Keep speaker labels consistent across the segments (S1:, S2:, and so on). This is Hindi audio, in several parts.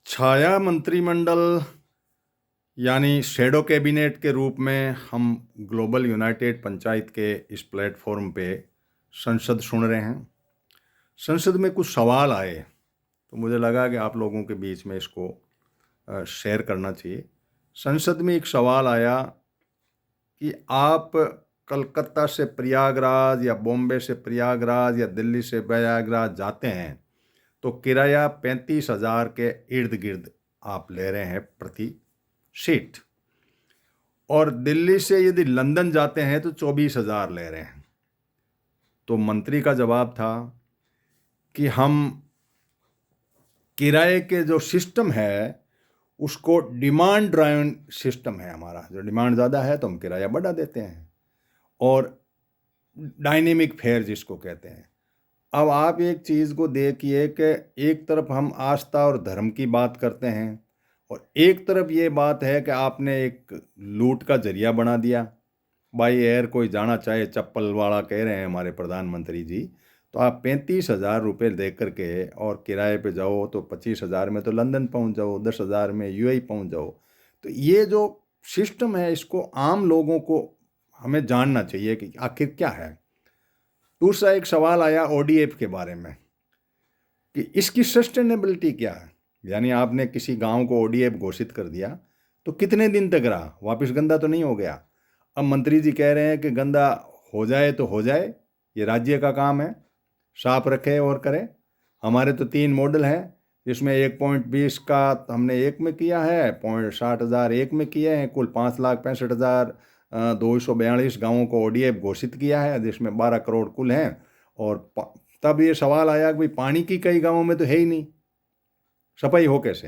S1: छाया मंत्रिमंडल यानी शैडो कैबिनेट के रूप में हम ग्लोबल यूनाइटेड पंचायत के इस प्लेटफॉर्म पे संसद सुन रहे हैं। संसद में कुछ सवाल आए तो मुझे लगा कि आप लोगों के बीच में इसको शेयर करना चाहिए। संसद में एक सवाल आया कि आप कलकत्ता से प्रयागराज या बॉम्बे से प्रयागराज या दिल्ली से प्रयागराज जाते हैं तो किराया 35,000 के इर्द गिर्द आप ले रहे हैं प्रति सीट, और दिल्ली से यदि लंदन जाते हैं तो 24,000 ले रहे हैं। तो मंत्री का जवाब था कि हम किराए के जो सिस्टम है उसको डिमांड ड्राइवन सिस्टम है हमारा, जो डिमांड ज़्यादा है तो हम किराया बढ़ा देते हैं, और डायनेमिक फेयर जिसको कहते हैं। अब आप एक चीज़ को देखिए कि एक तरफ हम आस्था और धर्म की बात करते हैं और एक तरफ ये बात है कि आपने एक लूट का जरिया बना दिया। बाई एयर कोई जाना चाहे, चप्पल वाला कह रहे हैं हमारे प्रधानमंत्री जी, तो आप 35,000 रुपये दे करके और किराए पे जाओ तो 25,000 में तो लंदन पहुंच जाओ, 10,000 में यूएई पहुंच जाओ। तो ये जो सिस्टम है इसको आम लोगों को हमें जानना चाहिए कि आखिर क्या है। दूसरा एक सवाल आया ओडीएफ के बारे में कि इसकी सस्टेनेबिलिटी क्या है, यानी आपने किसी गांव को ओडीएफ घोषित कर दिया तो कितने दिन तक रहा, वापस गंदा तो नहीं हो गया। अब मंत्री जी कह रहे हैं कि गंदा हो जाए तो हो जाए, ये राज्य का काम है, साफ रखे और करे। हमारे तो 3 मॉडल हैं जिसमें 1.20 का हमने एक में किया है, 60,000 एक में किए हैं, कुल 5,65,242 गाँवों को ओडीएफ घोषित किया है जिसमें 12 करोड़ कुल हैं। और तब ये सवाल आया कि भाई पानी की कई गाँवों में तो है ही नहीं, सफाई हो कैसे।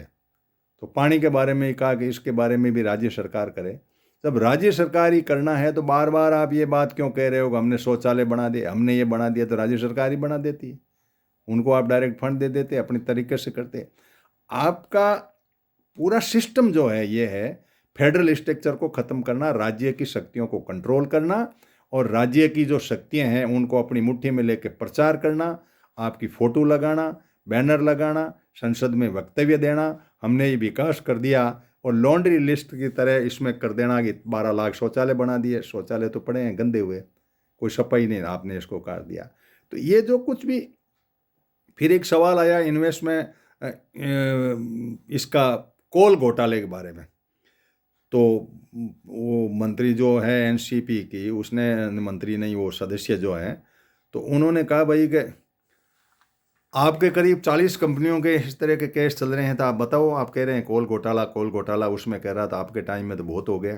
S1: तो पानी के बारे में कहा कि इसके बारे में भी राज्य सरकार करे। जब राज्य सरकार ही करना है तो बार बार आप ये बात क्यों कह रहे हो कि हमने शौचालय बना दिए, हमने ये बना दिया, तो राज्य सरकार ही बना देती है, उनको आप डायरेक्ट फंड दे देते, अपनी तरीके से करते। आपका पूरा सिस्टम जो है ये है फेडरल स्ट्रक्चर को ख़त्म करना, राज्य की शक्तियों को कंट्रोल करना और राज्य की जो शक्तियां हैं उनको अपनी मुट्ठी में लेकर प्रचार करना, आपकी फ़ोटो लगाना, बैनर लगाना, संसद में वक्तव्य देना, हमने ये विकास कर दिया, और लॉन्ड्री लिस्ट की तरह इसमें कर देना कि 12 लाख शौचालय बना दिए। शौचालय तो पड़े हैं गंदे हुए, कोई सफाई नहीं, आपने इसको काट दिया। तो ये जो कुछ भी। फिर एक सवाल आया इन्वेस्टमेंट इसका कोल घोटाले के बारे में। तो वो मंत्री जो है एनसीपी की, उसने, मंत्री नहीं वो सदस्य जो हैं, तो उन्होंने कहा भाई कि आपके करीब 40 कंपनियों के इस तरह के केस चल रहे हैं, तो आप बताओ, आप कह रहे हैं कोल घोटाला, उसमें कह रहा था आपके टाइम में तो बहुत हो गया।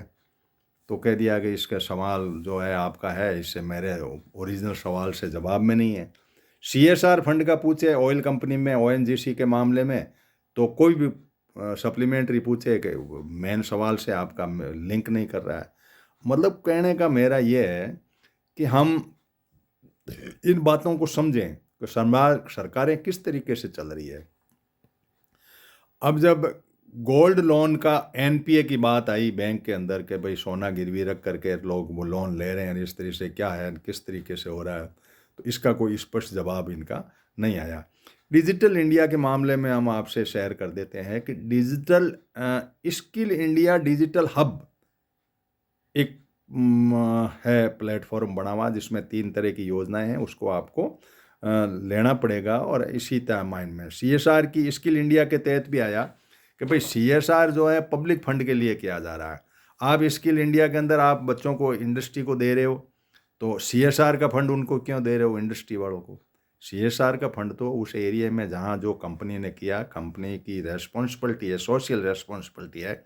S1: तो कह दिया कि इसका सवाल जो है आपका है, इससे मेरे ओरिजिनल सवाल से जवाब में नहीं है। सीएसआर फंड का पूछे ऑयल कंपनी में, ओएनजीसी के मामले में, तो कोई भी सप्लीमेंट्री पूछे कि मेन सवाल से आपका लिंक नहीं कर रहा है। मतलब कहने का मेरा ये है कि हम इन बातों को समझें कि सरकारें किस तरीके से चल रही है। अब जब गोल्ड लोन का एनपीए की बात आई बैंक के अंदर के भाई सोना गिरवी रख करके लोग वो लोन ले रहे हैं, इस तरह से क्या है, किस तरीके से हो रहा है, तो इसका कोई स्पष्ट जवाब इनका नहीं आया। डिजिटल इंडिया के मामले में हम आपसे शेयर कर देते हैं कि digital skill India digital hub एक है प्लेटफॉर्म बना हुआ जिसमें 3 तरह की योजनाएं हैं, उसको आपको लेना पड़ेगा। और इसी माइंड में सीएसआर की स्किल इंडिया के तहत भी आया कि भाई सीएसआर जो है पब्लिक फंड के लिए किया जा रहा है। आप स्किल इंडिया के अंदर आप बच्चों को, इंडस्ट्री को दे रहे हो, तो सीएसआर का फंड उनको क्यों दे रहे हो, इंडस्ट्री वालों को। सीएसआर का फंड तो उस एरिया में जहाँ जो कंपनी ने किया, कंपनी की रेस्पॉन्सिबिलिटी है, सोशल रेस्पॉन्सिबिलिटी है।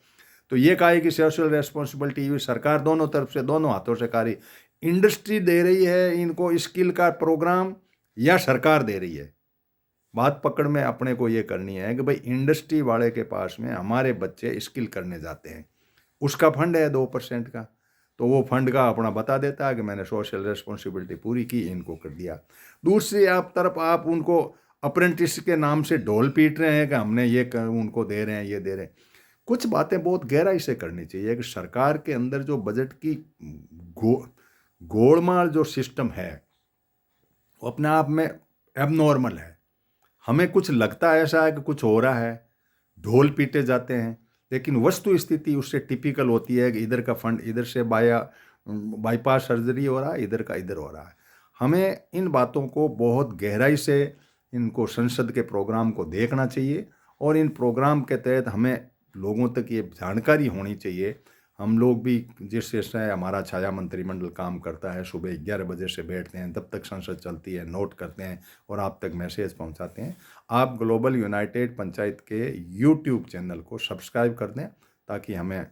S1: तो ये कहा है कि सोशल रेस्पॉन्सिबिलिटी सरकार दोनों तरफ से, दोनों हाथों से कार्य, इंडस्ट्री दे रही है इनको स्किल का प्रोग्राम या सरकार दे रही है। बात पकड़ में अपने को ये करनी है कि भाई इंडस्ट्री वाले के पास में हमारे बच्चे स्किल करने जाते हैं, उसका फंड है 2% का, तो वो फंड का अपना बता देता है कि मैंने सोशल रेस्पॉन्सिबिलिटी पूरी की, इनको कर दिया। दूसरी तरफ आप उनको अप्रेंटिस के नाम से ढोल पीट रहे हैं कि हमने ये उनको दे रहे हैं, ये दे रहे हैं। कुछ बातें बहुत गहराई से करनी चाहिए कि सरकार के अंदर जो बजट की गोलमाल जो सिस्टम है वो अपने आप में एबनॉर्मल है। हमें कुछ लगता है ऐसा है कि कुछ हो रहा है, ढोल पीटे जाते हैं, लेकिन वस्तु स्थिति उससे टिपिकल होती है कि इधर का फंड इधर से बाईपास सर्जरी हो रहा है, इधर का इधर हो रहा है। हमें इन बातों को बहुत गहराई से इनको संसद के प्रोग्राम को देखना चाहिए और इन प्रोग्राम के तहत हमें लोगों तक ये जानकारी होनी चाहिए। हम लोग भी जिस समय हमारा छाया मंत्रिमंडल काम करता है, सुबह 11 बजे से बैठते हैं, तब तक संसद चलती है, नोट करते हैं और आप तक मैसेज पहुंचाते हैं। आप ग्लोबल यूनाइटेड पंचायत के यूट्यूब चैनल को सब्सक्राइब कर दें ताकि हमें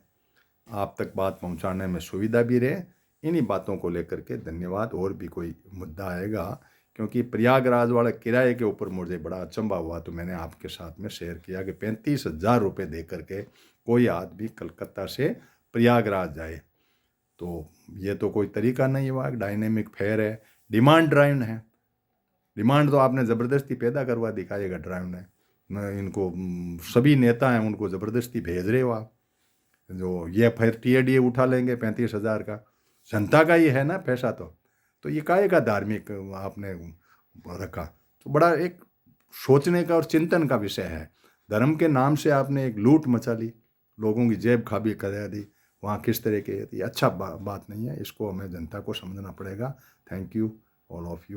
S1: आप तक बात पहुंचाने में सुविधा भी रहे। इन्हीं बातों को लेकर के धन्यवाद। और भी कोई मुद्दा आएगा, क्योंकि प्रयागराज वाले किराए के ऊपर मुझे बड़ा अचंभा हुआ, तो मैंने आपके साथ में शेयर किया कि 35,000 रुपये दे करके कोई आदमी कलकत्ता से प्रयागराज जाए, तो ये तो कोई तरीका नहीं हुआ। डायनेमिक फेयर है, डिमांड ड्राइव है, डिमांड तो आपने ज़बरदस्ती पैदा करवा दिखाएगा ड्राइव ने। इनको सभी नेता हैं उनको ज़बरदस्ती भेज रहे हो आप, जो ये फिर टीएडीए उठा लेंगे 35,000 का, जनता का ही है ना पैसा। तो ये काहे का धार्मिक आपने रखा, तो बड़ा एक सोचने का और चिंतन का विषय है। धर्म के नाम से आपने एक लूट मचा ली, लोगों की जेब खाली करा दी, वहाँ किस तरह के, ये अच्छा बात नहीं है। इसको हमें जनता को समझना पड़ेगा। Thank you all of you.